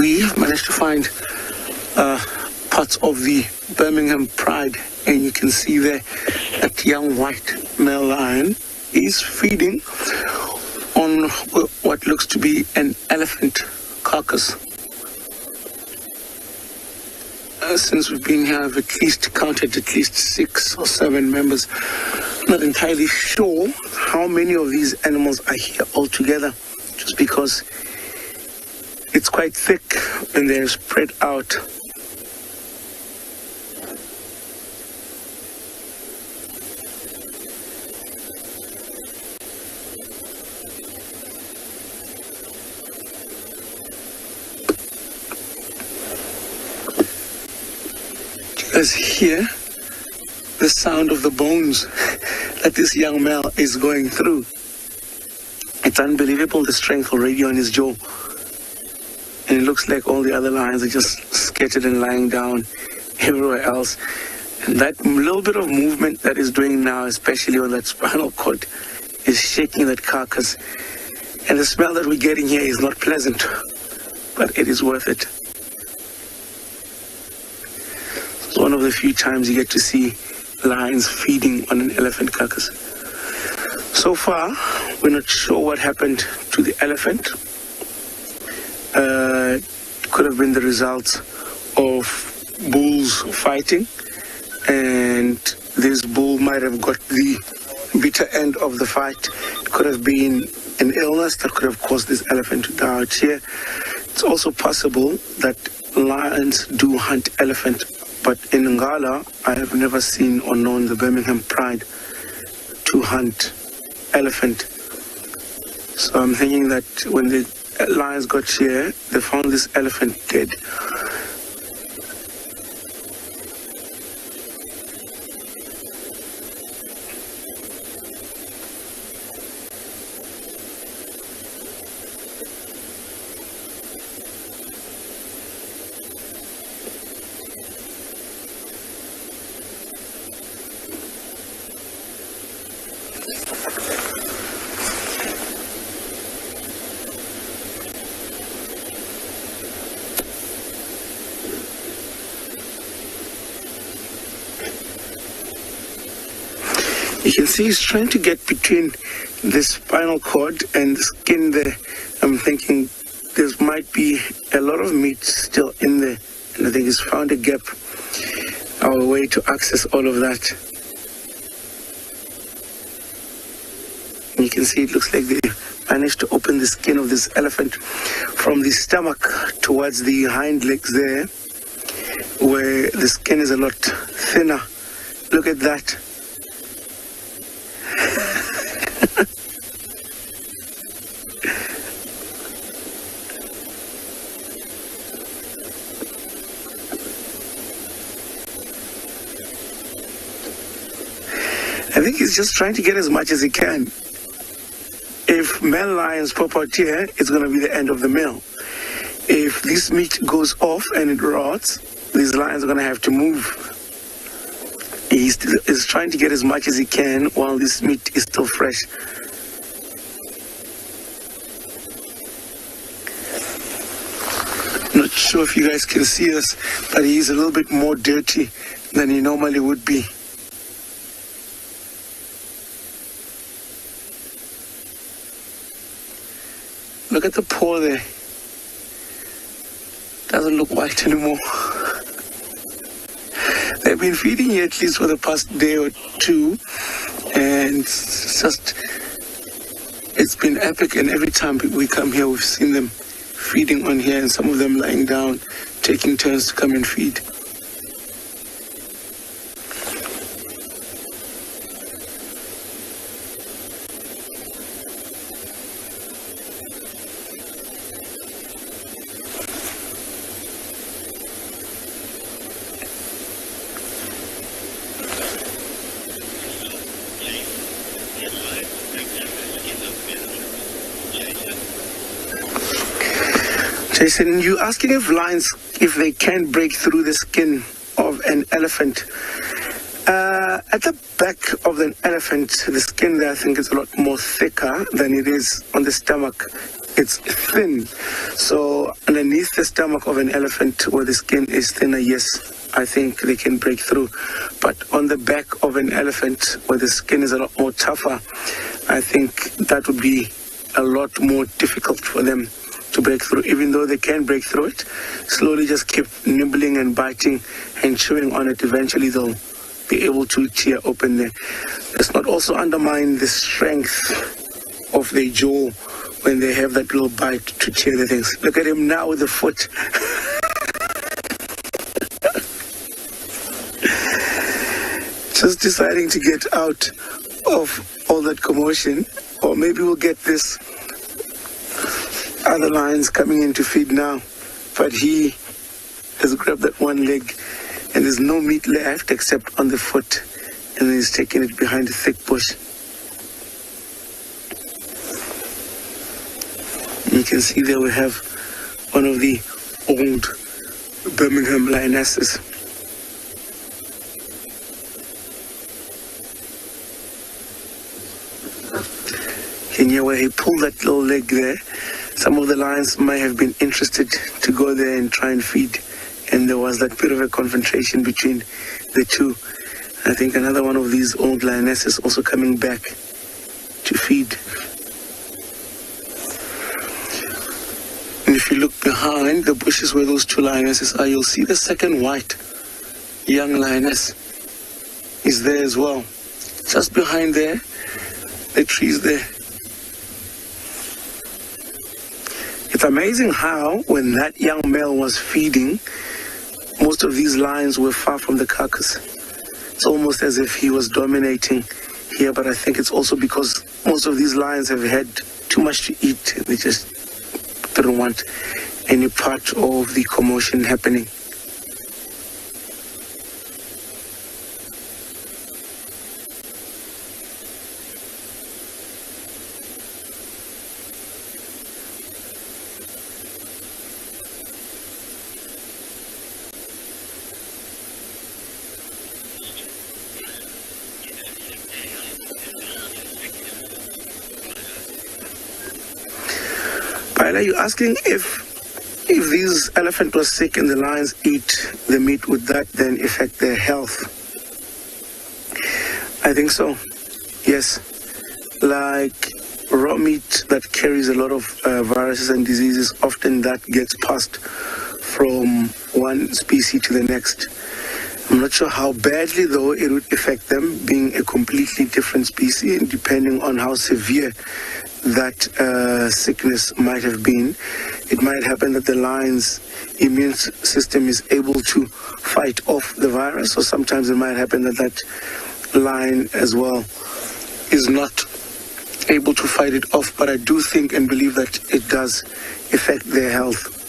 we have managed to find parts of the Birmingham Pride, and you can see there that young white male lion is feeding on what looks to be an elephant carcass. Since we've been here, I've counted at least 6 or 7 members. I'm not entirely sure how many of these animals are here altogether, just because it's quite thick and they're spread out. As hear the sound of the bones that this young male is going through. It's unbelievable, the strength already on his jaw. And it looks like all the other lions are just scattered and lying down everywhere else. And that little bit of movement that is doing now, especially on that spinal cord, is shaking that carcass. And the smell that we're getting here is not pleasant, but it is worth it. It's one of the few times you get to see lions feeding on an elephant carcass. So far, we're not sure what happened to the elephant. It could have been the result of bulls fighting, and this bull might have got the bitter end of the fight. It could have been an illness that could have caused this elephant to die out here. It's also possible that lions do hunt elephant, but in Ngala, I have never seen or known the Birmingham Pride to hunt elephant. So I'm thinking that when the lions got here, they found this elephant dead. You can see he's trying to get between the spinal cord and the skin there. I'm thinking there might be a lot of meat still in there, and I think he's found a gap, our way to access all of that. And you can see it looks like they managed to open the skin of this elephant from the stomach towards the hind legs there, where the skin is a lot thinner. Look at that. I think he's just trying to get as much as he can. If male lions pop out here, it's going to be the end of the meal. If this meat goes off and it rots, these lions are going to have to move. He's trying to get as much as he can while this meat is still fresh. Not sure if you guys can see this, but he's a little bit more dirty than he normally would be. Look at the paw there. Doesn't look white anymore. They've been feeding here at least for the past day or two, and it's been epic. And every time we come here, we've seen them feeding on here, and some of them lying down, taking turns to come and feed. Jason, you're asking if lions, if they can break through the skin of an elephant. At the back of an elephant, the skin there, I think, is a lot more thicker than it is on the stomach. it's thin. So underneath the stomach of an elephant where the skin is thinner, yes, I think they can break through. But on the back of an elephant where the skin is a lot more tougher, I think that would be a lot more difficult for them to break through. Even though they can break through it, slowly just keep nibbling and biting and chewing on it. Eventually they'll be able to tear open there. Let's not also undermine the strength of their jaw when they have that little bite to tear the things. Look at him now with the foot. Just deciding to get out of all that commotion. Or maybe we'll get this other lions coming in to feed now. But he has grabbed that one leg and there's no meat left except on the foot. And then he's taking it behind a thick bush. You can see there we have one of the old Birmingham Lionesses. And here where he pulled that little leg there, some of the lions might have been interested to go there and try and feed. And there was that bit of a confrontation between the two. I think another one of these old lionesses also coming back to feed. And if you look behind the bushes where those two lionesses are, you'll see the second white young lioness is there as well. Just behind there, the trees there. It's amazing how when that young male was feeding, most of these lions were far from the carcass. It's almost as if he was dominating here, but I think it's also because most of these lions have had too much to eat. They just didn't want any part of the commotion happening. Are you asking if these elephant was sick and the lions eat the meat, would that then affect their health? I think so, yes. Like raw meat that carries a lot of viruses and diseases, often that gets passed from one species to the next. I'm not sure how badly though it would affect them, being a completely different species, and depending on how severe that sickness might have been. It might happen that the lion's immune system is able to fight off the virus, or sometimes it might happen that that lion as well is not able to fight it off. But I do think and believe that it does affect their health.